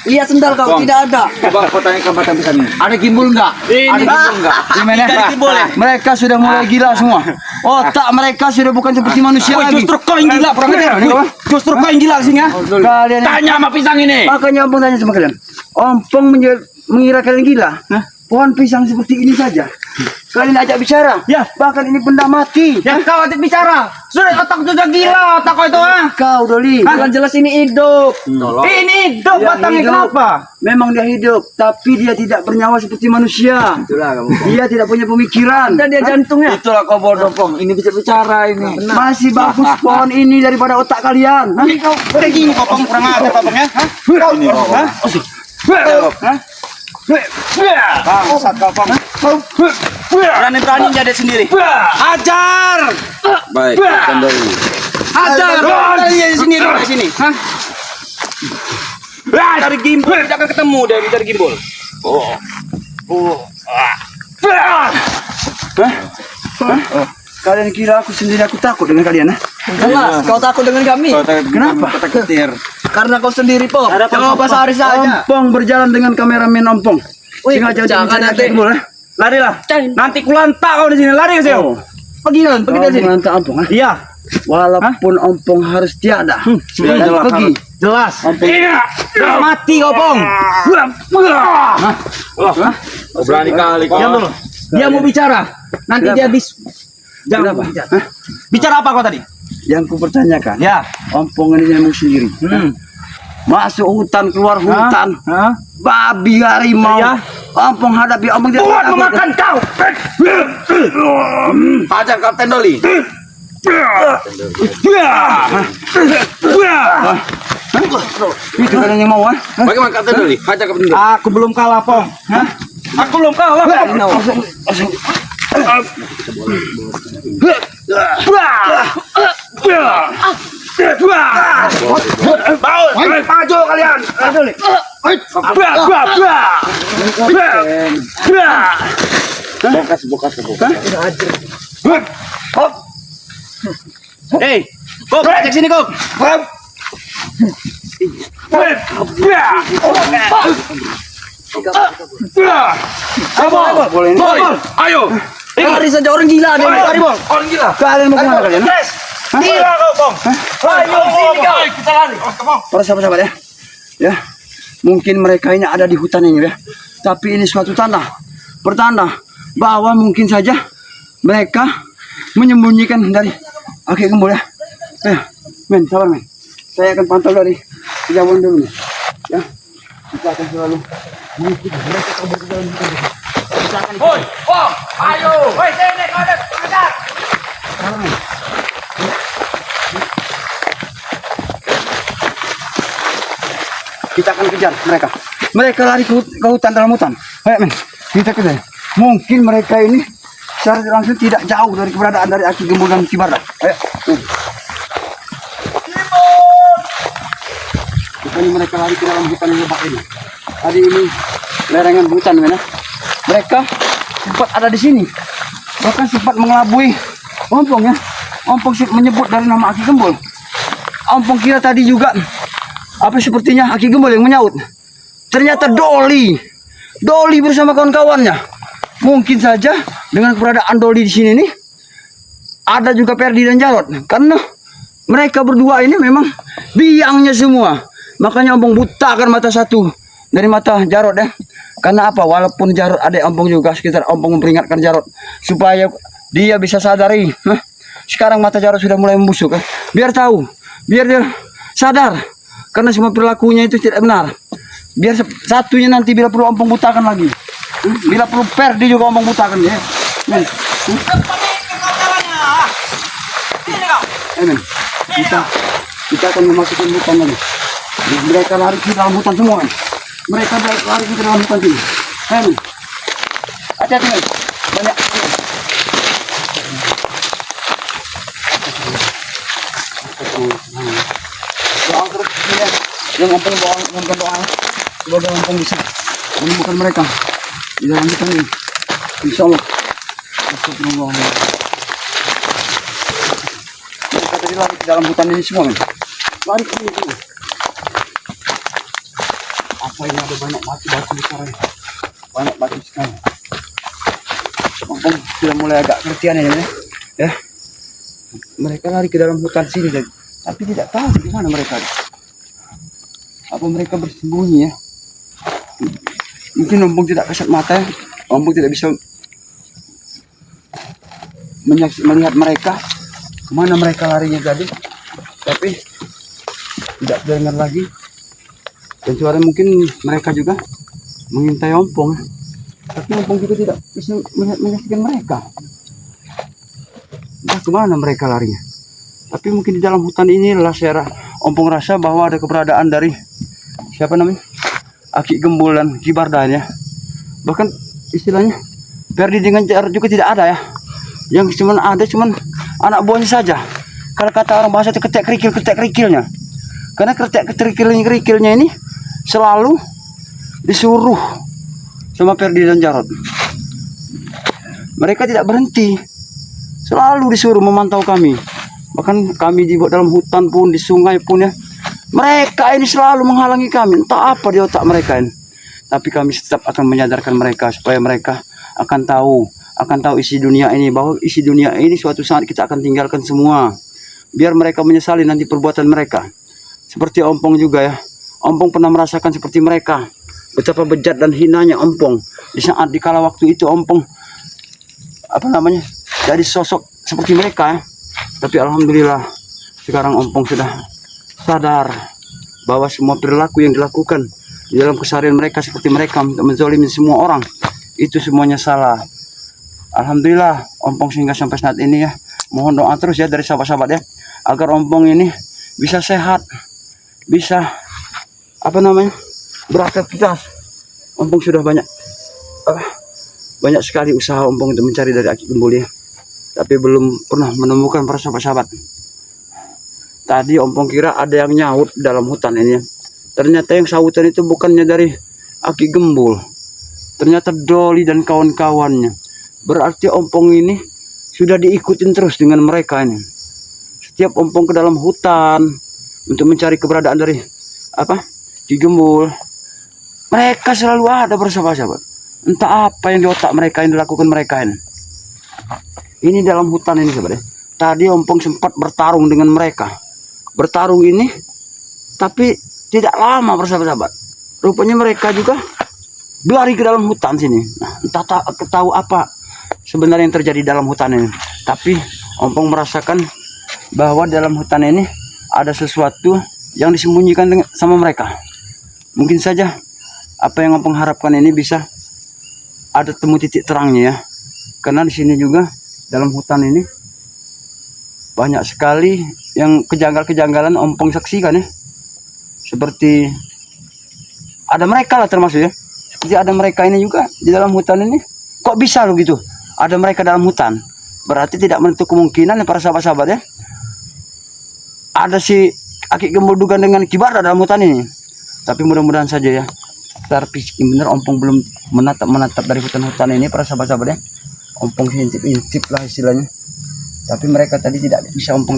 Lihat sendal kau, tidak ada. Coba kau tanya ke mata besar ini. Ada gimbal enggak? Ini. Ada gimbal enggak? Gimana? Gimbal ya? Mereka sudah mulai gila semua. Otak mereka sudah bukan seperti manusia lagi. Justru kau yang gila, kurang ajar. Justru kau yang gila sini ya. Kalian Tanya sama pisang ini. makanya Ompong tanya sama kalian. Ompong mengira kalian gila. Pohon pisang seperti ini saja. Kalian ajak bicara. Ya. Bahkan ini benda mati. Ya kau ajak bicara. Sudah otak sudah gila otak kau itu ah. Kau Doli. Kan jelas ini hidup. Ini hidup Dia batangnya hidup. kenapa? Memang dia hidup, tapi dia tidak bernyawa seperti manusia. Itulah kamu. Dia tidak punya pemikiran. Dan dia jantungnya. Itulah kau bodoh Pong. Ini bisa bicara ini. Masih bagus pohon ini daripada otak kalian. Ini kau pergi kau Pong kurang ajar kau Pong ya. Ini kau. Hah? Bangsat kau Pong. Berani-berani jadi sendiri. Ajar. Baik, kembali. Ajar. Berani jadi sendiri di sini. Hah? Cari gimbal tidak akan ketemu dia mencari gimbal. Kalian kira aku sendiri aku takut dengan kalian? Jelas, kau takut dengan kami. Kenapa? Kata ketir. Karena kau sendiri, Po. Jangan bahasa Aris saja. Ompong berjalan dengan kameramen Ompong. Wih, Sengaja jangan mencari nanti. gimbal, Larilah. Nanti kulantak kau di sini. Lari ke sini. Pergi kan, pergi dari sini. Menantang Ompong, ha? Iya. Walaupun Ompong harus tiada. Dan jelas, pergi. Jelas. Iya. Mati kau Pong. Oh, berani kali kau. Diam dulu. Dia mau bicara. Nanti Kenapa? dia habis. Jangan Kenapa? bicara. Bicara apa kau tadi? Yang ku pertanyakan, Ya. Ompong ini nyamuk sendiri. Masuk hutan, keluar hutan. Hah? Babi, harimau. Iya. Ompong hadapi Ompong tidak Tuhan takut. memakan kau. Ajar Kapten Doli. Itu kalian yang mau, ha? Bagaimana Kapten Doli? Ajar Kapten Doli. Aku belum kalah, Pong. Hah? Aku belum kalah, Pong. Maju kalian. Hei, Kok, cek sini, Kok. Boleh ini. Ayo. Aris saja orang gila dia. Mari, Bang. Orang gila. Kalian mau kemana kalian? ha? Gila kau, Bang. Ayo, sini kau. Kita lari. Para sahabat-sahabat ya. Ya. Mungkin mereka ini ada di hutan ini ya. Tapi ini suatu tanda. Pertanda bahwa mungkin saja mereka menyembunyikan dari Aki Gembul ya. Men, sabar men. Saya akan pantau dari kejauhan dulu nih. Ya. Kita akan selalu mengikuti mereka kabur ke dalam hutan. Kita akan Woi, Bang. Ayo. Woi, sini kau ada. Ajar. sabar men. Kita akan kejar mereka. Mereka lari ke hutan dalam hutan. Ayo men, kita kejar. Mungkin mereka ini secara langsung tidak jauh dari keberadaan dari Aki Gembul dan Kibardak. Ayo. Bukannya mereka lari ke dalam hutan yang lebat ini. Tadi ini lerengan hutan men. ya. Mereka sempat ada di sini. Bahkan sempat mengelabui Ompong ya. Ompong menyebut dari nama Aki Gembul. Ompong kira tadi juga apa sepertinya Aki Gembul yang menyaut. Ternyata Doli bersama kawan-kawannya. Mungkin saja dengan keberadaan Doli di sini nih ada juga Perdi dan Jarot. Karena mereka berdua ini memang biangnya semua. Makanya Ompong butakan mata satu dari mata Jarot ya. Karena apa? Walaupun Jarot ada Ompong juga, sekitar Ompong memperingatkan Jarot supaya dia bisa sadari. Sekarang mata Jarot sudah mulai membusuk ya. Biar tahu, biar dia sadar. Karena semua perilakunya itu tidak benar. Biar satunya nanti bila perlu Ompong butakan lagi. Bila perlu Perdi juga Ompong butakan ya. Men. Men. Kita akan memasuki hutan lagi. Mereka lari ke dalam hutan semua. Mereka lari ke dalam hutan sini. Men. Hati-hati men. Banyak. Doa terus ya. Yang Ompong doa. Semoga Ompong bisa menemukan mereka di dalam hutan ini. Insyaallah. Astagfirullah. Mereka tadi lari ke dalam hutan ini semua men. Lari ke sini. Apa ini ada banyak batu-batu sekarang? Banyak batu sekali. Ompong sudah mulai agak kertian ini ya. Mereka lari ke dalam hutan sini tapi tidak tahu di mana mereka. Apa mereka bersembunyi ya? Mungkin Ompong tidak kasat mata ya. Ompong tidak bisa melihat mereka kemana mereka larinya tadi, tapi tidak dengar lagi. Dan suara mungkin mereka juga mengintai Ompong, tapi Ompong juga tidak bisa menyaksikan mereka. Entah kemana mereka larinya. Tapi mungkin di dalam hutan inilah Ompong rasa bahwa ada keberadaan dari siapa namanya, Aki Gembul dan Ki Bardan ya. Bahkan istilahnya Ferdi dengan Jar juga tidak ada ya. Yang cuman ada anak buahnya saja. Kalau kata orang bahasa itu ketek kerikilnya. Karena ketek kerikilnya ini selalu disuruh sama Ferdi dan Jarod. Mereka tidak berhenti, selalu disuruh memantau kami. Bahkan kami di dalam hutan pun, di sungai pun ya, mereka ini selalu menghalangi kami. Entah apa di otak mereka ini. Tapi kami tetap akan menyadarkan mereka supaya mereka akan tahu isi dunia ini, bahwa isi dunia ini suatu saat kita akan tinggalkan semua. Biar mereka menyesali nanti perbuatan mereka. Seperti Ompong juga ya. Ompong pernah merasakan seperti mereka. Betapa bejat dan hinanya Ompong. Di saat di kala waktu itu Ompong jadi sosok seperti mereka ya. Tapi alhamdulillah sekarang Ompong sudah sadar bahwa semua perilaku yang dilakukan di dalam keseharian mereka seperti mereka untuk menzalimi semua orang, itu semuanya salah. Alhamdulillah Ompong sehingga sampai saat ini ya, mohon doa terus ya dari sahabat-sahabat ya, agar Ompong ini bisa sehat, bisa beraktivitas. Ompong sudah banyak sekali usaha Ompong untuk mencari dari Aki Gembul ya, tapi belum pernah menemukan para sahabat-sahabat. Tadi Ompong kira ada yang nyaut dalam hutan ini ya. Ternyata yang sautan itu bukannya dari Aki Gembul, ternyata Doli dan kawan-kawannya. Berarti Ompong ini sudah diikutin terus dengan mereka ini. Setiap Ompong ke dalam hutan untuk mencari keberadaan dari Ki Gembul, mereka selalu ada bersama-sama. Entah apa yang di otak mereka yang dilakukan mereka ini. Ini dalam hutan ini sebenarnya. Tadi Ompong sempat bertarung dengan mereka. Bertarung ini, tapi tidak lama bersama-sahabat. Rupanya mereka juga berlari ke dalam hutan sini. Nah, entah tahu apa sebenarnya yang terjadi dalam hutan ini. Tapi Ompong merasakan bahwa dalam hutan ini ada sesuatu yang disembunyikan sama mereka. Mungkin saja apa yang Ompong harapkan ini bisa ada temu titik terangnya ya. Karena di sini juga dalam hutan ini banyak sekali yang kejanggalan Ompong saksikan ya. Seperti ada mereka lah termasuk ya. Seperti ada mereka ini juga di dalam hutan ini. Kok bisa lo gitu? Ada mereka dalam hutan. Berarti tidak menutup kemungkinan ya para sahabat-sahabat ya. Ada si Aki Gembul duga dengan Ki Bardan dalam hutan ini. Tapi mudah-mudahan saja ya. Tapi benar Ompong belum menatap dari hutan-hutan ini para sahabat-sahabat ya. Ompong intip lah istilahnya. Tapi mereka tadi tidak bisa Ompong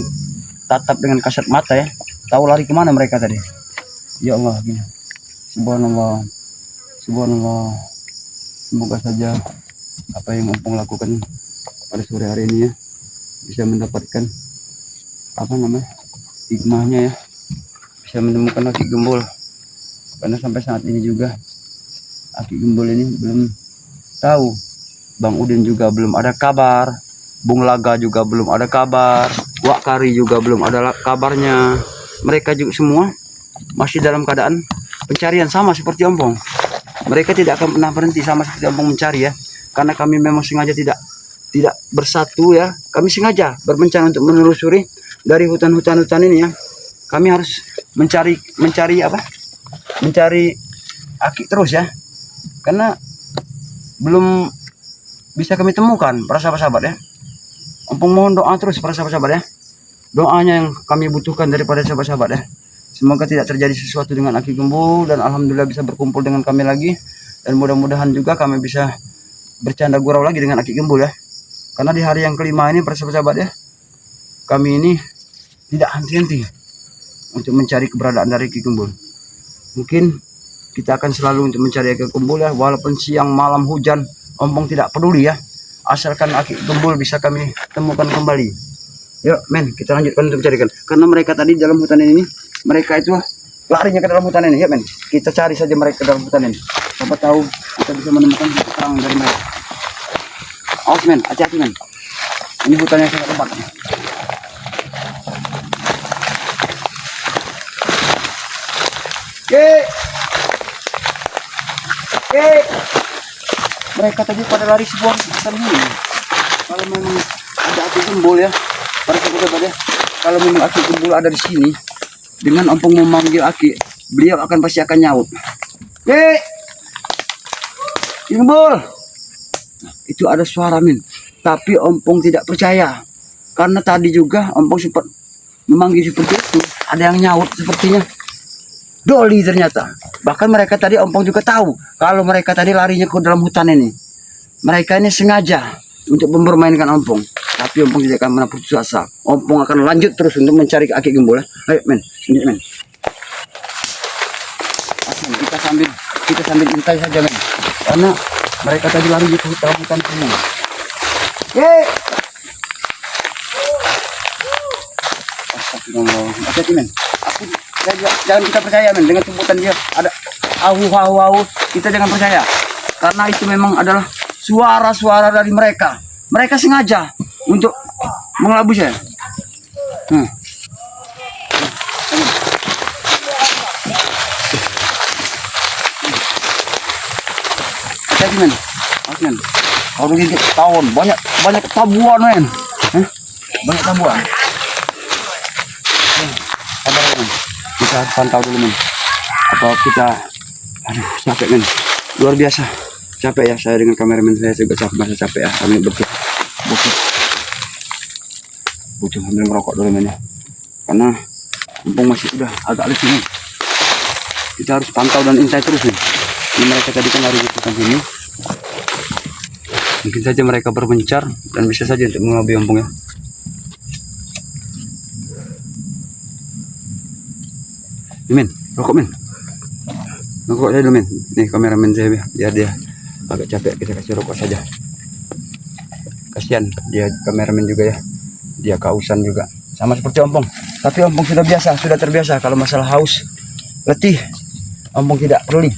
tatap dengan kasat mata ya. Tahu lari kemana mereka tadi. Ya Allah gini. Subhanallah. Semoga saja apa yang Ompong lakukan pada sore hari ini ya bisa mendapatkan hikmahnya ya. Bisa menemukan Aki Gembul. Karena sampai saat ini juga Aki Gembul ini belum tahu. Bang Udin juga belum ada kabar. Bung Laga juga belum ada kabar. Wak Kari juga belum ada kabarnya. Mereka juga semua masih dalam keadaan pencarian sama seperti Ompong. Mereka tidak akan pernah berhenti sama seperti Ompong mencari ya. Karena kami memang sengaja tidak bersatu ya. Kami sengaja berpencang untuk menelusuri dari hutan-hutan ini ya. Kami harus mencari Aki terus ya. Karena belum bisa kami temukan para sahabat-sahabat ya. Ompong mohon doa terus para sahabat-sahabat ya. Doanya yang kami butuhkan daripada sahabat-sahabat ya. Semoga tidak terjadi sesuatu dengan Aki Gembul dan alhamdulillah bisa berkumpul dengan kami lagi. Dan mudah-mudahan juga kami bisa bercanda gurau lagi dengan Aki Gembul ya. Karena di hari yang kelima ini para sahabat-sahabat ya, kami ini tidak henti-henti untuk mencari keberadaan dari Aki Gembul. Mungkin Kita akan selalu untuk mencari Aki Gembul ya, walaupun siang malam hujan, Ompong tidak peduli ya. Asalkan Aki Gembul bisa kami temukan kembali. Yuk men, kita lanjutkan untuk mencarikan. Karena mereka tadi dalam hutan ini, mereka itu larinya ke dalam hutan ini. Ya men, kita cari saja mereka ke dalam hutan ini. Siapa tahu kita bisa menemukan keterangan dari mereka. Awas men, hati-hati men. Ini hutannya sangat lebat. Mereka tadi pada lari sebuah hutan ini. Kalau memang ada Aki Gembul ya, mereka pada kalau memang Aki Gembul ada di sini, dengan Ompong memanggil Aki, beliau pasti akan nyaut. Gembul. Nah, itu ada suara men, tapi Ompong tidak percaya karena tadi juga Ompong sempat memanggil seperti itu, ada yang nyaut sepertinya. Doli ternyata. Bahkan mereka tadi Ompong juga tahu kalau mereka tadi larinya ke dalam hutan ini. Mereka ini sengaja untuk mempermainkan Ompong. Tapi Ompong tidak akan pernah putus asa. Ompong akan lanjut terus untuk mencari Aki Gembul. Ayo men, lanjut men. Kita sambil intai saja men. Karena mereka tadi lari ke hutan semua. Astagfirullah. Hati-hati men. Jangan kita percaya men dengan sebutan dia ada ahu, kita jangan percaya karena itu memang adalah suara-suara dari mereka. Mereka sengaja untuk mengelabui saya. Hati-hati men. Kalau gigit tahun banyak tabuan men. Banyak tabuan. Kita pantau dulu men. Apa kita capek men, luar biasa capek ya saya dengan kameramen saya juga capek ya. Kami butuh ambil merokok dulu men ya, karena Ompong masih udah agak letih men. Kita harus pantau dan intai terus nih. Ini mereka tadi kan lari ke sini, mungkin saja mereka berpencar dan bisa saja untuk mengelabui Ompong ya. Men, rokok men. Rokok saya dulu men. Nih kameramen saya biar dia agak capek, kita kasih rokok saja. Kasihan dia kameramen juga ya. Dia kehausan juga. Sama seperti Ompong. Tapi Ompong sudah terbiasa kalau masalah haus, letih. Ompong tidak peduli.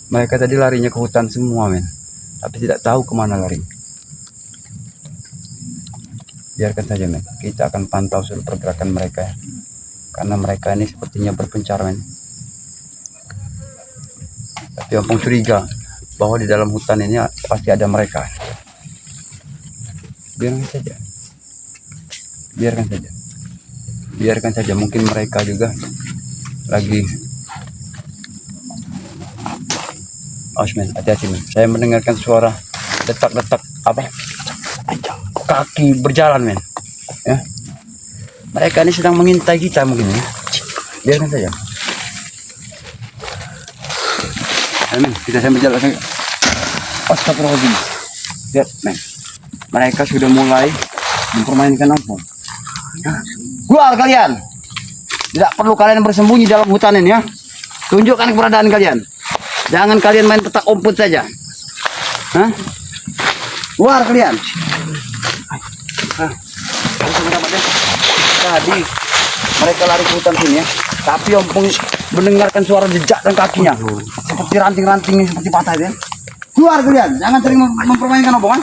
Mereka tadi larinya ke hutan semua men, tapi tidak tahu kemana lari. Biarkan saja men, kita akan pantau seluruh pergerakan mereka ya. Karena mereka ini sepertinya berpencar men. Tapi Ompong curiga bahwa di dalam hutan ini pasti ada mereka. Biarkan saja, mungkin mereka juga lagi. Men, hati-hati men. Saya mendengarkan suara detak-detak kaki berjalan men. Ya. Mereka ini sedang mengintai kita mungkin ya. Biarkan saja. Ayo men, kita sambil jalan saja. Astagfirullahaladzim. Lihat men, mereka sudah mulai mempermainkan Ompong. Keluar kalian. Tidak perlu kalian bersembunyi dalam hutan ini ya. Tunjukkan keberadaan kalian. Jangan kalian main petak umpet saja. Keluar kalian. Tadi mereka lari ke hutan sini ya. Tapi Ompong mendengarkan suara jejak dan kakinya. Seperti ranting-ranting seperti patah ya. Keluar kalian. Jangan sering mempermainkan Ompong.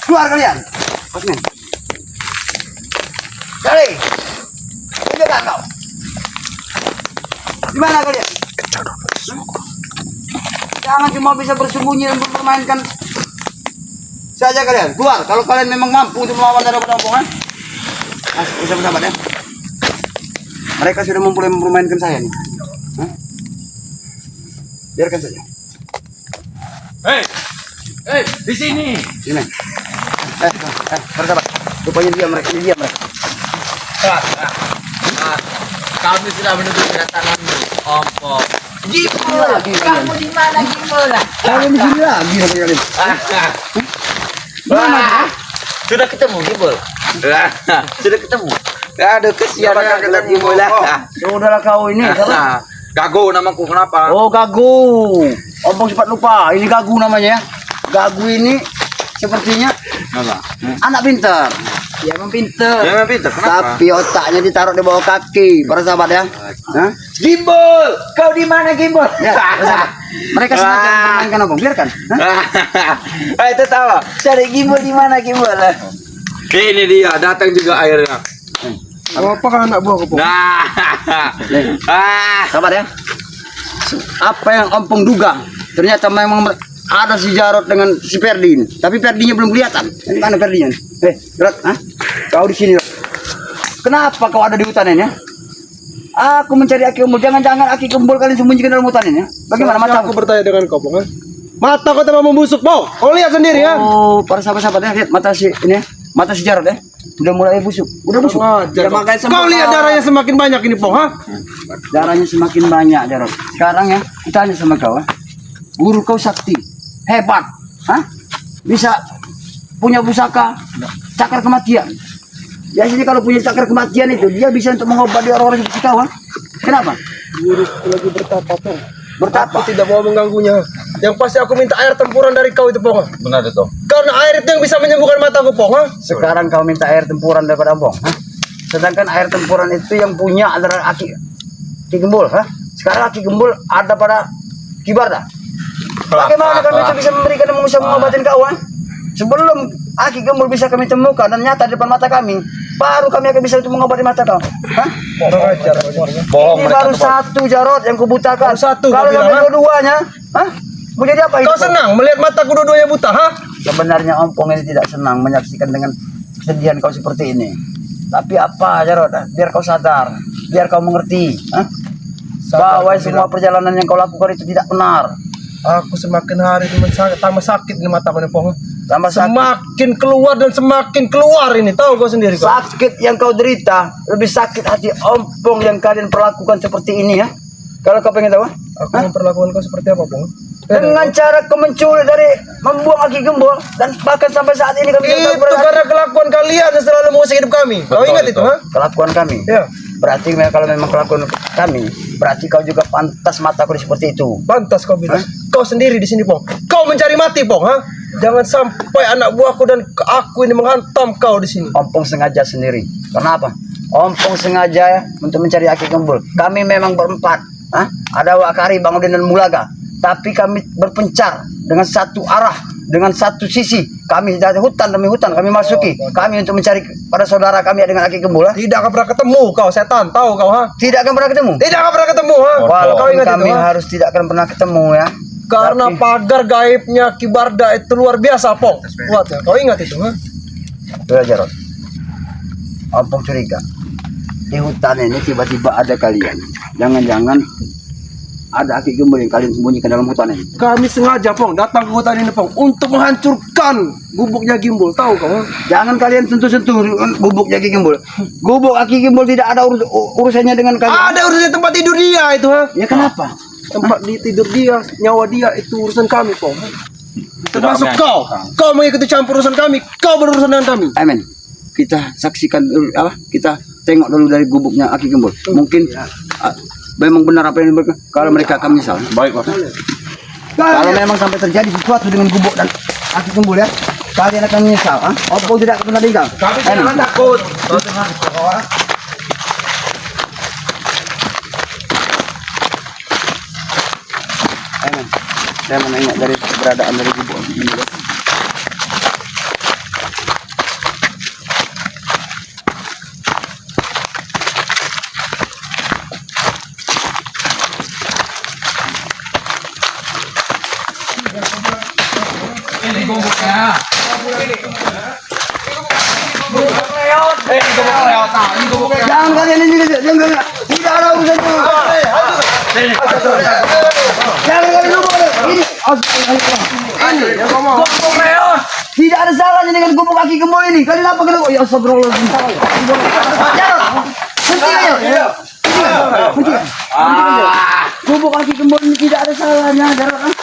Keluar kalian. Cari. Ini enggak kau. Di mana kalian? Jangan cuma bisa bersembunyi dan mempermainkan saja kalian. Keluar kalau kalian memang mampu untuk melawan daripada Ompong. Bisa bersahabat ya. Mereka sudah mulai mempermainkan saya nih. Biarkan saja. Hei, di sini. Sini. Bersahabat. Rupanya dia mereka. Kami sudah menuju kedatanganmu, Ompong. Gimbal. Kamu di mana Gimbal? Kalian di sini lagi kalian. Wah, sudah ketemu Gimbal. Sudah ketemu. Aduh kesian ya ngeliat Gimbal lah. Saudara kau ini. siapa? Gago namaku kenapa? Oh, Gagu. Ompong sempat lupa. Ini Gagu namanya ya. Gagu ini sepertinya anak pintar. Ya emang pintar. Ya, emang pintar, kenapa? Tapi otaknya ditaruh di bawah kaki. Para sahabat ya. Hah? Gimbal, kau di mana Gimbal? Ya, para sahabat. Mereka sengaja mempermainkan Ompong. Biarkan. Hah? Itu tahu. Cari Gimbal di mana Gimbal? Ini dia datang juga airnya. Apa kan anak buah kau? Nah. Sahabat ya. Apa yang Ompong duga? Ternyata memang ada si Jarot dengan si Ferdin. Tapi Ferdinya belum kelihatan. Ini mana Ferdinya? Jarot, hah? Kau di sini, Jarot. Kenapa kau ada di hutan ini ya? Aku mencari Aki Gembul. Jangan-jangan Aki Gembul kalian sembunyikan dalam hutan ini ya? Bagaimana mata Aku bertanya dengan kau, Pong. Mata kau telah membusuk, Pong. Kau lihat sendiri ya. Oh, para sahabat-sahabat ya, lihat mata si ini ya. Mata si Jarot ya. Udah mulai busuk. Udah busuk. Ya, kau lihat darahnya semakin banyak ini, Pong, ha? Darahnya semakin banyak, Jarot. Sekarang ya, kita tanya sama kau, ha? Guru kau sakti, hebat, hah? Bisa punya pusaka cakar kematian. Biasanya kalau punya cakar kematian itu dia bisa untuk mengobati orang-orang seperti kau, ha? Kenapa? Guru lagi bertapa, Pong. Bertapa. Aku tidak mau mengganggunya. Yang pasti aku minta air tempuran dari kau itu, Pong. Benar itu. Karena air itu yang bisa menyembuhkan mataku, Pong, ha? Sekarang kau minta air tempuran daripada Ompong, ha? Sedangkan air tempuran itu yang punya adalah Aki Gembul, ha? Sekarang Aki Gembul ada pada Kibarda. Bagaimana kami bisa memberikan dan bisa mengobatin kau, ha? Sebelum Aki Gembul bisa kami temukan dan nyata di depan mata kami, baru kami akan bisa untuk mengobati mata kau. Hah? Bohong Ini mereka baru tuh, Bang. satu Jarot yang kubutakan. Baru satu, Kalau kau bilang, sampai ha? dua-duanya, hah? Mau jadi apa Kau hidup senang melihat mataku dua-duanya buta, ha? Sebenarnya Ompong ini tidak senang menyaksikan dengan kesedihan kau seperti ini. Tapi apa, Jarot? Biar kau sadar, biar kau mengerti, hah? Bahwa semua perjalanan yang kau lakukan itu tidak benar. Aku semakin hari tambah sakit di mataku nih, Pong. Tambah sakit. Semakin keluar dan semakin keluar ini, tahu kau sendiri, kau? Sakit yang kau derita lebih sakit hati Ompong yang kalian perlakukan seperti ini ya. Kalau kau pengen tahu, Aku memperlakukan kau seperti apa, Pong? dengan cara kau mencuri dari membuang Aki Gembul dan bahkan sampai saat ini kami tidak tahu Itu keberadaan. karena kelakuan kalian yang selalu mengusik hidup kami. Kau ingat itu, ha? Kelakuan kami. Ya. Berarti kalau memang kelakuan kami, berarti kau juga pantas mataku seperti itu. Pantas kau bilang. Kau sendiri di sini, Pong. Kau mencari mati, Pong, ha? Jangan sampai anak buahku dan aku ini menghantam kau di sini. Ompong sengaja sendiri. Kenapa? Ompong sengaja ya, untuk mencari Aki Gembul. Kami memang berempat. Hah? Ada Wakari, Bang Udin dan Mulaga. Tapi kami berpencar dengan satu arah, dengan satu sisi. Kami dari hutan demi hutan kami masuki. Kami untuk mencari pada saudara kami dengan Aki Gembul. Ha? Tidak akan pernah ketemu kau, setan. Tahu kau, ha? Tidak akan pernah ketemu. Tidak akan pernah ketemu, ha? Kau Walaupun ingat kami itu, ha? harus tidak akan pernah ketemu ya. Karena Tapi- pagar gaibnya Kibarda itu luar biasa, Pong. Buat ya. Kau ingat itu, ha? Sudah Jarot. Ompong curiga. Di hutan ini tiba-tiba ada kalian. Jangan-jangan ada Aki Gembul yang kalian sembunyikan dalam hutan ini. Kami sengaja, Pong, datang ke hutan ini, Pong, untuk menghancurkan gubuknya Gimbul. Tahu kau, ha? Jangan kalian sentuh-sentuh gubuk Aki Gembul. Gubuk Aki Gembul tidak ada urusannya dengan kalian. Ada urusan tempat tidur dia itu, ha? Ya kenapa? Tempat di tidur dia, nyawa dia itu urusan kami, Pong. Termasuk kau. Kau mengikuti campur urusan kami. Kau berurusan dengan kami. Amin. Kita saksikan dulu, apa? Kita tengok dulu dari gubuknya Aki Gembul. Mungkin memang benar apa yang mereka. Kalau mereka akan menyesal. Baik, Pak. Kalau memang sampai terjadi sesuatu dengan gubuk dan Aki Gembul ya, kalian akan menyesal. Ompong tidak akan pernah tinggal. Kami Amin. jangan takut. Amin. Saya menengok dari keberadaan dari gubuk Aki Gembul. Ini gubuknya. Jangan kalian ini, jangan tidak ada urusan itu. Jangan kalian lupa ini. Tidak ada salahnya dengan gubuk Aki Gembul ini. Kalian apa kena? Ya astagfirullahaladzim. Jarot, henti aja. Henti. Gubuk Aki Gembul ini tidak ada salahnya, Jarot.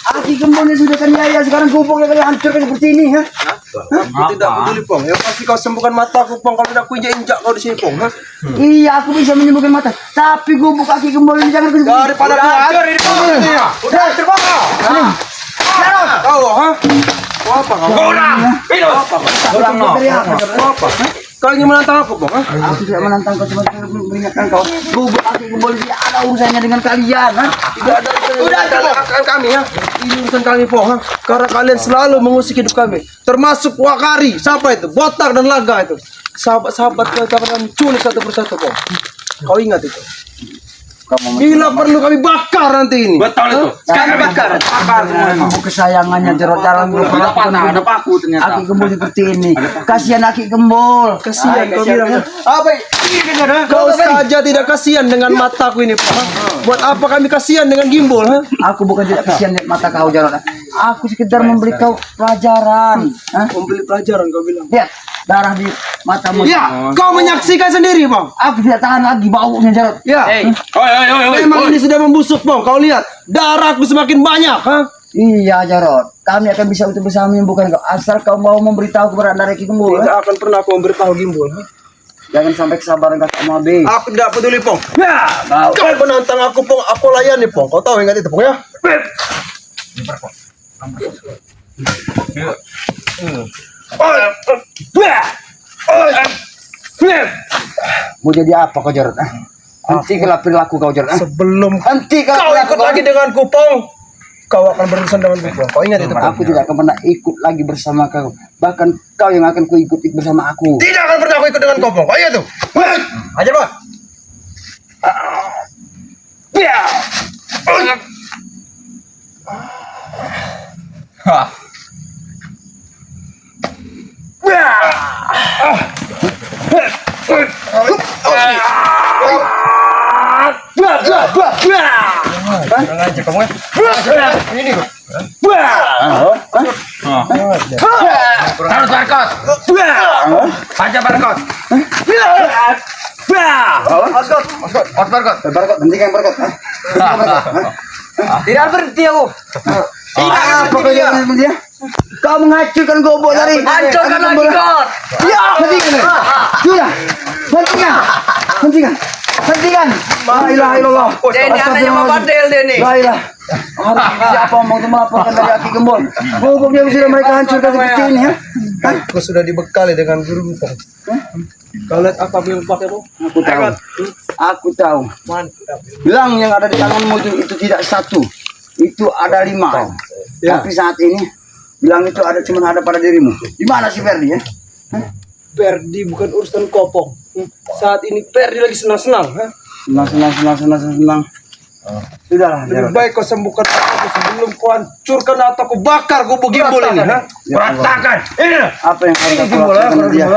Aki Gembul ini sudah kan yaya, sekarang gubuknya kalian hancurkan seperti ini, ha? Aku tidak peduli, Pong. Yang pasti kau sembuhkan mataku, Pong. Kalau tidak aku injak kau di sini, Pong. Ha? Iya, aku bisa menyembuhkan mata, tapi gubuk Aki Gembul ini jangan kau Daripada kau hancur ini, Pong. Udah, terbang. Jarot. Kau, ha? Kau apa kau? Apa? Kau ingin menantang aku, Pong? Ha? Aku tidak menantang kau, cuma mengingatkan kau. Gubuk Aki Gembul ini ada urusannya dengan kalian, ha? Tidak ada urusan kami, ya. Ini urusan kami, Pong. Ha? Karena kalian selalu mengusik hidup kami. Termasuk Wakari, siapa itu? Botak dan Laga itu. Sahabat-sahabat kita akan menculik satu persatu, Pong. Kau ingat itu? Bila perlu kami bakar nanti ini. Betul itu. Sekarang bakar. Gubuk kesayangannya Jarot dalam gubuk Ada paku ternyata. Aki Gembul seperti ini. Kasihan Aki Gembul. Kasihan kau bilang. Apa? Kau saja tidak kasihan dengan mataku ini, Pak. Buat apa kami kasihan dengan Gimbal, ha? Aku bukan tidak kasihan lihat mata kau, Jarot. Aku sekedar memberi kau pelajaran. Hah? Membeli pelajaran kau bilang. Lihat darah di matamu. Ya, kau menyaksikan sendiri, Bang. Aku tidak tahan lagi baunya, Jarot. Ya. Memang ini sudah membusuk, Bang. Kau lihat, darahku semakin banyak, ha? Iya, Jarot. Kami akan bisa untuk bersama menyembuhkan kau. Asal kau mau memberitahu keberadaan Aki Gembul. Tidak akan pernah aku memberitahu Gimbal, ha? Jangan sampai kesabaran kakak mau habis. Aku tidak peduli, Pong. Ya, kau menantang aku, Pong. Aku layani, Pong. Kau tahu ingat itu, Pong, ya? Mau jadi apa kau, Jarot? Hentikanlah perilaku kau, Jarot. Sebelum Hentikanlah kau perilaku ikut lagi denganku, Pong, kau akan berurusan denganku, Pong. Kau ingat itu, Pong? Aku tidak akan pernah ikut lagi bersama kau. Bahkan kau yang akan kuikut bersama aku. Tidak akan pernah aku ikut dengan kau, Pong. Kau ingat itu? Ajar, Bang. Harus barcode. Baca barcode. Barcode, hentikan barcode. Tidak berhenti aku. Apa kau jangan berhenti? Kau menghancurkan gobok dari Hancurkan lagi kau. Ya, hentikan. Sudah. Hentikan. La ilaha illallah. Ini anaknya mau bandel dia nih. La ilaha. Harus siapa mau melaporkan dari Aki Gembul. Goboknya sudah mereka hancurkan seperti ini, ya. Aku sudah dibekali dengan guru, Pong. Kau lihat apa yang pakai, Pong? Aku tahu. Bilang yang ada di tanganmu itu tidak satu. Itu ada 5. Ya. Tapi saat ini bilang itu cuma ada pada dirimu. Di mana si Ferdi, ya? Perdi bukan urusan kopong. Saat ini Perdi lagi senang-senang, ha? Senang. Sudahlah, Lebih Jarot. baik kau sembuhkan aku sebelum kau hancurkan atau kau bakar gubuk Gimbal ini, ha? Berantakan. Ini. Apa yang harus aku lakukan dengan dia?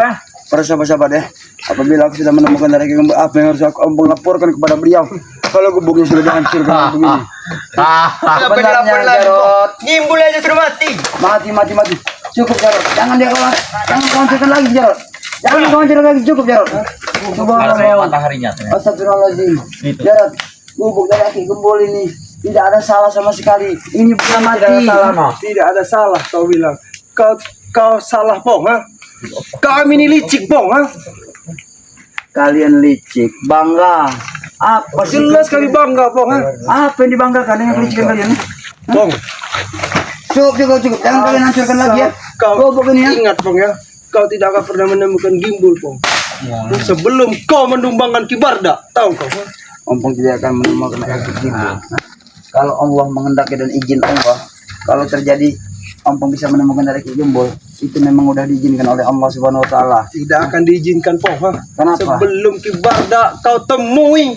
Para sahabat-sahabat, ya. Apabila aku sudah menemukan dari Aki Gembul, apa yang harus aku laporkan kepada beliau? Kalau gubuknya sudah dihancurkan begini. Sebenarnya, Jarot. Gimbul aja sudah mati. Mati. Cukup, Jarot. Jangan kau hancurkan lagi, Jarot. Jangan kau hancurkan lagi, cukup, Jarot. Subhanallah. Mataharinya. Astagfirullahaladzim. Jarot, gubuk dari Aki Gembul ini tidak ada salah sama sekali. Ini bukan mati. Tidak ada salah, kau bilang. Kau salah, Pong, ha? Kami ini licik, Pong, ha? Kalian licik, bangga. Apa sih? Jelas kami bangga, Pong, ha? Apa yang dibanggakan dengan kelicikan kalian? Pong, Cukup. Jangan kalian hancurkan lagi, ya. Gubuk ini, ya. Ingat, Pong, ya. Kau tidak akan pernah menemukan Gimbal, Pong. Sebelum kau menumbangkan Kibarda, tahu kau, ha? Ompong tidak akan menemukan Aki Gembul. Kalau Allah mengendaki dan izin Allah, kalau terjadi Ompong bisa menemukan dari Aki Gembul, itu memang udah diizinkan oleh Allah Subhanahu Wa Taala. Tidak akan diizinkan, Pong, ha? Kenapa? Sebelum Kibarda kau temui,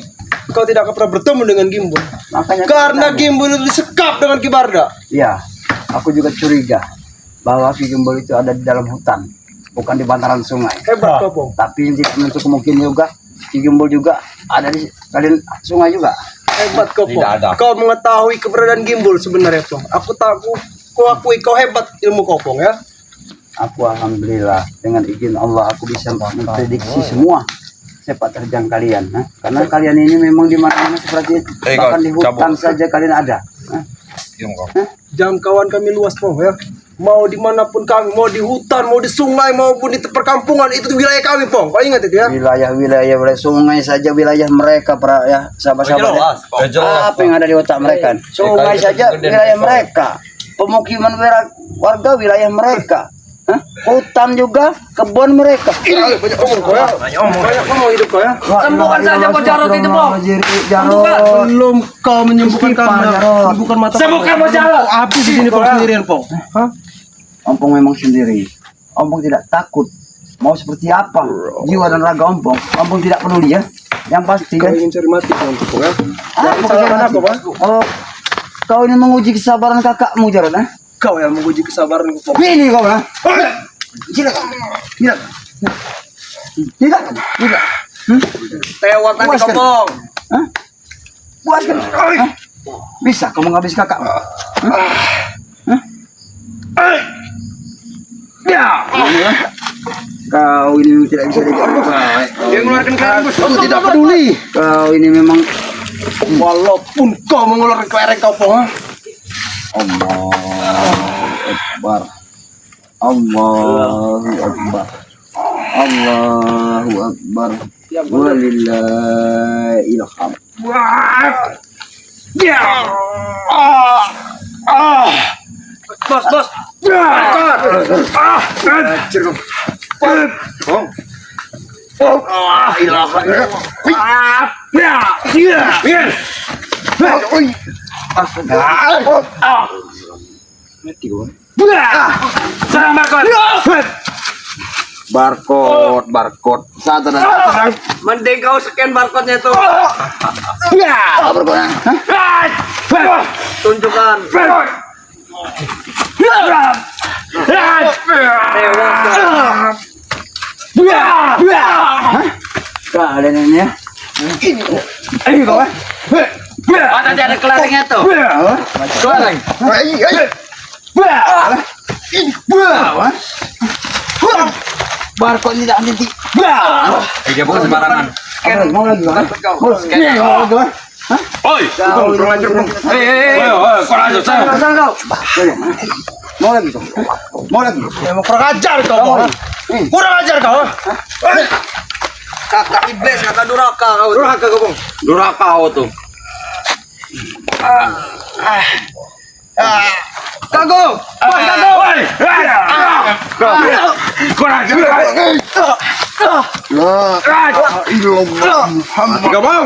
kau tidak akan pernah bertemu dengan Gimbal. Makanya Karena Gimbal itu disekap dengan Kibarda. ya, aku juga curiga bahwa Aki Gembul itu ada di dalam hutan, bukan di bantaran sungai. Hebat kau, Pong. Tapi yang tidak menutup kemungkinan juga Aki Gembul juga ada di kalian sungai juga. Hebat kau, Pong. Tidak ada. Kau mengetahui keberadaan Gimbal sebenarnya, Pong. Aku akui kau hebat ilmu kau, Pong, ya. Aku alhamdulillah dengan izin Allah aku bisa memprediksi semua sepak terjang kalian, karena kalian ini memang di mana-mana seperti itu. Bahkan di hutan saja kalian ada. Jangkauan kami luas Pong ya. Mau dimanapun kami, mau di hutan, mau di sungai, maupun di perkampungan, itu wilayah kami Pong. Kau ingat itu ya? Wilayah sungai saja wilayah mereka, ya sahabat-sahabat. Apa yang ada di otak mereka? Sungai saja wilayah mereka, pemukiman warga wilayah mereka. Hutan juga kebun mereka. Banyak omong kau ya. Banyak omong hidup kau ya. Sembuhkan saja Bos Jarot itu, Bos. Belum kau menyembuhkan sembuhkan mata. Sembuhkan Bos Jarot. Habis di sini Pong sendirian Pong. Hah? Ompong memang sendiri. Ompong tidak takut. Mau seperti apa jiwa dan raga Ompong. Ompong tidak peduli ya. Yang pasti Kau kan. ingin cari mati Pong ya? Apa Salahkan aku Pak? Oh, kau ini menguji kesabaran kakakmu Jarot, Kau yang menguji kesabaran Pong. Pilih kau Silakan. Tidak. Tewat nanti kau Pong. Puaskan. Bisa kau menghabis kakak. Ya. Kau ini tidak bisa Dia mengeluarkan kelereng Bos. Aku tidak peduli. Kau ini memang Walaupun kau mengeluarkan kelereng kau Pong. Allahu Akbar. Allahu Akbar. Allahu Akbar. Walillahil hamd. Bos. Barcode. Satu. Mending kau scan barcode-nya tuh. Barcode. Tunjukkan. Kalian ini ya. Ini kau Tadi ada kelerengnya tuh. Kelereng. Barcode tidak nanti. Dia bukan sembarangan. Mau lagi kan? Oi, kurang ajar Bang. Kurang ajar saya. Mau lagi kau? Mau lagi? Emang kurang ajar kau Pong. Kurang ajar kau. Kakak iblis, kakak duraka kau. Duraka kau Pong. Duraka kau tuh. Kago. Pas kago. Kurang ajar. Tiga Bang.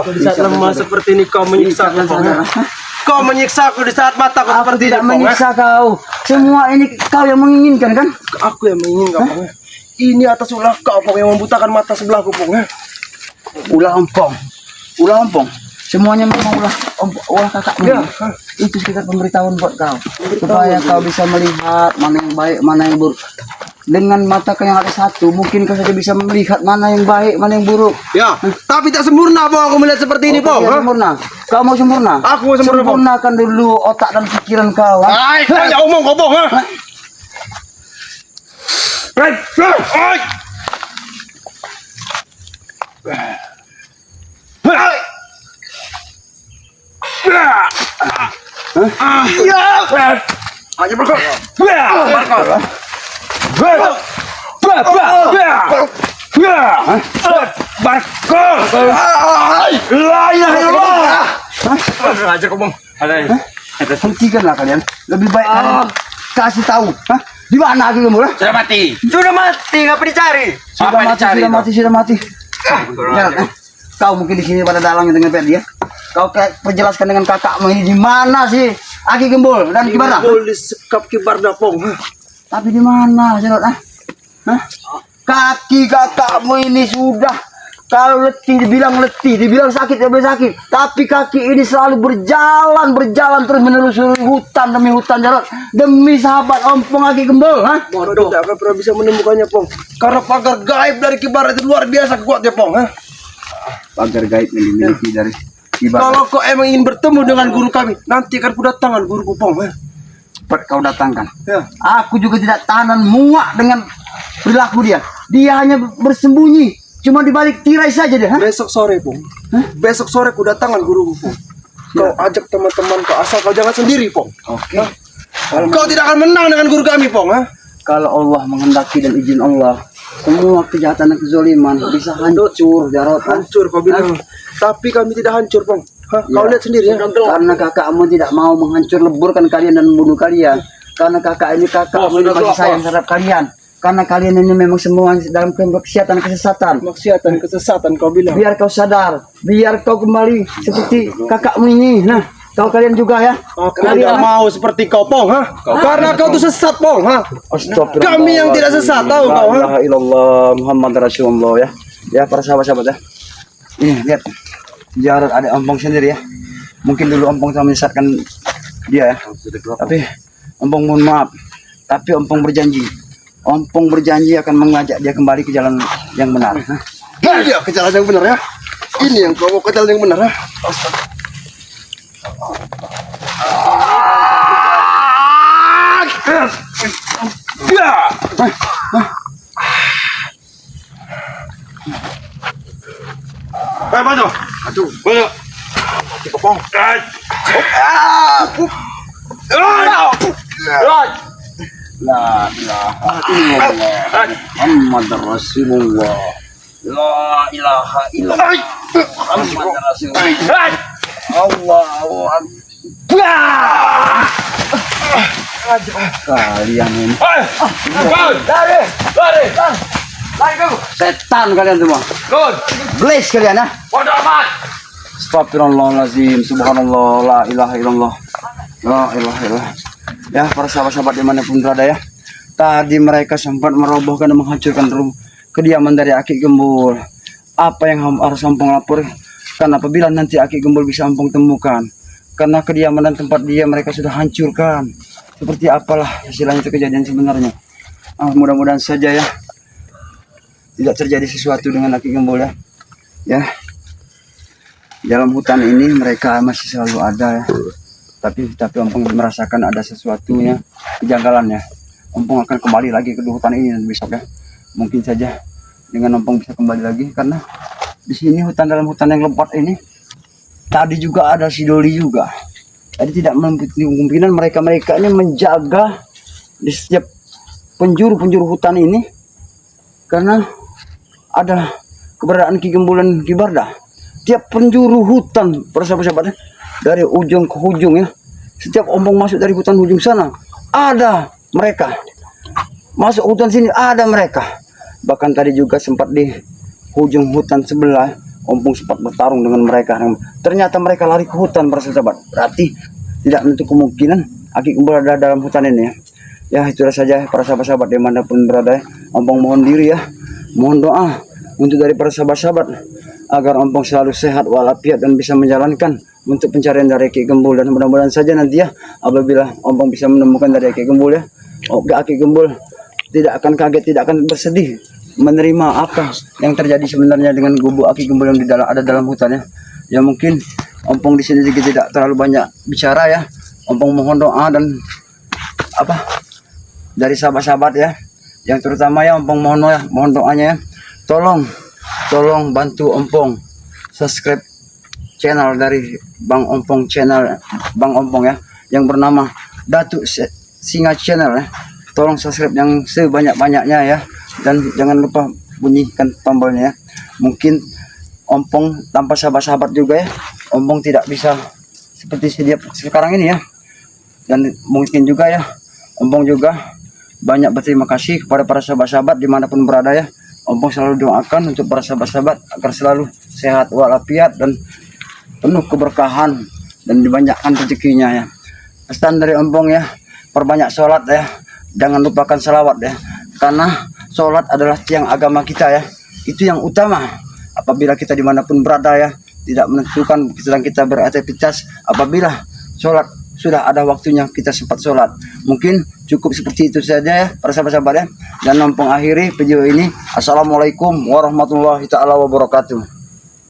Di saat lemah seperti ini kau menyiksa aku Pong. Kau menyiksa aku di saat mataku Aku seperti tidak ini Pong. menyiksa kau. Semua ini kau yang menginginkan kan? Aku yang menginginkan Pong. Ini atas ulah kau Pong yang membutakan mata sebelahku Pong. Ulah ompong. Semuanya memang ulah kakakmu. Ya. Itu sekitar pemberitahuan buat kau. Supaya kau bisa melihat mana yang baik, mana yang buruk. Dengan mata kau yang ada satu, mungkin kau saja bisa melihat mana yang baik, mana yang buruk. Ya, tapi tak sempurna Pong aku melihat seperti ini Pong. Kau sempurna. Kau mau sempurna? Aku mau sempurna Pong. Sempurnakan dulu otak dan pikiran kau. Hai, banyak omong kau Pong. Aja Bang. Aja kau Bang. Hentikanlah kalian. Lebih baik kalian kasih tahu. Di mana aku kamu? Sudah mati. Sudah mati, ngapa dicari? Sudah mati. Jangan, kau mungkin di sini pada dalang dengan Ferdi ya. Kau perjelaskan dengan kakakmu ini di mana sih Aki Gembul dan Kibarda? Gembul di sekap Kibarda Pong. Tapi di mana Jarot? Kaki kakakmu ini sudah kalau letih dibilang sakit sakit. Tapi kaki ini selalu berjalan terus menelusuri hutan demi hutan Jarot, demi sahabat Ompong Aki Gembul. Bodoh, tidak akan pernah bisa menemukannya Pong. Karena pagar gaib dari Kibarda itu luar biasa kuatnya Pong. Pagar gaib yang dimiliki dari Ibarat. Kalau kau emang ingin bertemu dengan guru kami, nanti akan kudatangkan guru Pong. Cepat kau datangkan. Ya. Aku juga tidak tahan dan muak dengan perilaku dia. Dia hanya bersembunyi, cuma di balik tirai saja dia. Besok sore, Pong. Besok sore kudatangkan guru Pong. Kau ajak teman-teman kau, asal kau jangan sendiri, Pong. Oke. Kau tidak akan menang dengan guru kami, Pong. Kalau Allah menghendaki dan izin Allah, semua kejahatan dan kezaliman bisa hancur, Jarot. Hancur kau bilang. Tapi kami tidak hancur, Pong. Kau lihat sendiri ya. Karena kakakmu tidak mau menghancur leburkan kalian dan membunuh kalian. Karena kakak ini kakakmu ini masih sayang terhadap kalian. Karena kalian ini memang semua dalam kemaksiatan kesesatan. Maksiatan kesesatan kau bilang. Biar kau sadar, biar kau kembali seperti kakakmu ini. Nah, kau kalian juga ya. Aku tidak mau seperti kau, Pong. Karena kau itu sesat, Pong. Astagfirullah. Kami yang tidak sesat, tahu kau. La ilaha illallah Muhammad Rasulullah ya. Ya para sahabat-sahabat ya. Ini lihat. Jarod ada Ompong sendiri ya. Mungkin dulu Ompong telah menyesatkan dia ya. Tapi Ompong mohon maaf. Tapi Ompong berjanji. Ompong berjanji akan mengajak dia kembali ke jalan yang benar. Iya, ke jalan yang benar ya. Ini yang kau mau ke jalan yang benar ya. Bantu. Bantu. Pong. La ilaha illallah Muhammad Rasulullah. La ilaha illallah Muhammad Rasulullah. Allahu Akbar. Kalian ini setan kalian semua. Bless kalian ah. Astagfirullahaladzim. Subhanallah. La ilaha illallah. La ilaha illallah. Ya para sahabat-sahabat dimanapun berada ya. Tadi mereka sempat merobohkan dan menghancurkan kediaman dari Aki Gembul. Apa yang harus Ompong lapor? Karena apabila nanti Aki Gembul bisa Ompong temukan, karena kediaman dan tempat dia mereka sudah hancurkan. Seperti apalah istilahnya itu kejadian sebenarnya. Mudah-mudahan saja ya tidak terjadi sesuatu dengan Aki Gembul ya. Ya. Dalam hutan ini mereka masih selalu ada ya. Tapi Ompong merasakan ada sesuatunya kejanggalannya. Ompong akan kembali lagi ke hutan ini besok ya. Mungkin saja dengan Ompong bisa kembali lagi karena di sini dalam hutan yang lebat ini tadi juga ada si Doli juga. Tadi tidak menutup kemungkinan mereka ini menjaga di setiap penjuru hutan ini karena ada keberadaan Ki Gembul dan Ki Bardah. Tiap penjuru hutan persahabat-sahabatnya dari ujung ke ujung ya. Setiap Ompong masuk dari hutan ujung sana ada mereka. Masuk hutan sini ada mereka. Bahkan tadi juga sempat di ujung hutan sebelah Ompong sempat bertarung dengan mereka. Ternyata mereka lari ke hutan persahabat. Berarti tidak menutup kemungkinan Aki Gembul ada dalam hutan ini ya. Ya itulah saja para sahabat-sahabat dimanapun berada ya. Ompong mohon diri ya. Mohon doa untuk dari para sahabat-sahabat agar Ompong selalu sehat walafiat dan bisa menjalankan untuk pencarian dari Aki Gembul. Dan mudah-mudahan saja nanti ya apabila Ompong bisa menemukan dari Aki Gembul ya, Aki Gembul tidak akan kaget, tidak akan bersedih menerima apa yang terjadi sebenarnya dengan gubuk Aki Gembul yang ada dalam hutan ya. Ya mungkin Ompong di sini juga tidak terlalu banyak bicara ya. Ompong mohon doa dan dari sahabat-sahabat ya, yang terutama ya Ompong mohon doanya ya. Tolong bantu Ompong subscribe channel dari Bang Ompong ya, yang bernama Datuk Singa Channel ya. Tolong subscribe yang sebanyak-banyaknya ya, dan jangan lupa bunyikan tombolnya ya. Mungkin Ompong tanpa sahabat-sahabat juga ya, Ompong tidak bisa seperti sekarang ini ya. Dan mungkin juga ya Ompong juga banyak berterima kasih kepada para sahabat-sahabat dimanapun berada ya. Ompong selalu doakan untuk para sahabat-sahabat agar selalu sehat walafiat dan penuh keberkahan dan dibanyakkan rezekinya ya. Pesan dari Ompong ya, perbanyak sholat ya, jangan lupakan salawat ya, karena sholat adalah tiang agama kita ya. Itu yang utama. Apabila kita dimanapun berada ya, tidak menentukan sedang kita beraktivitas, apabila sholat sudah ada waktunya kita sempat sholat. Mungkin cukup seperti itu saja ya para sahabat-sahabat ya. Dan Ompong akhiri video ini. Assalamualaikum warahmatullahi taala wabarakatuh.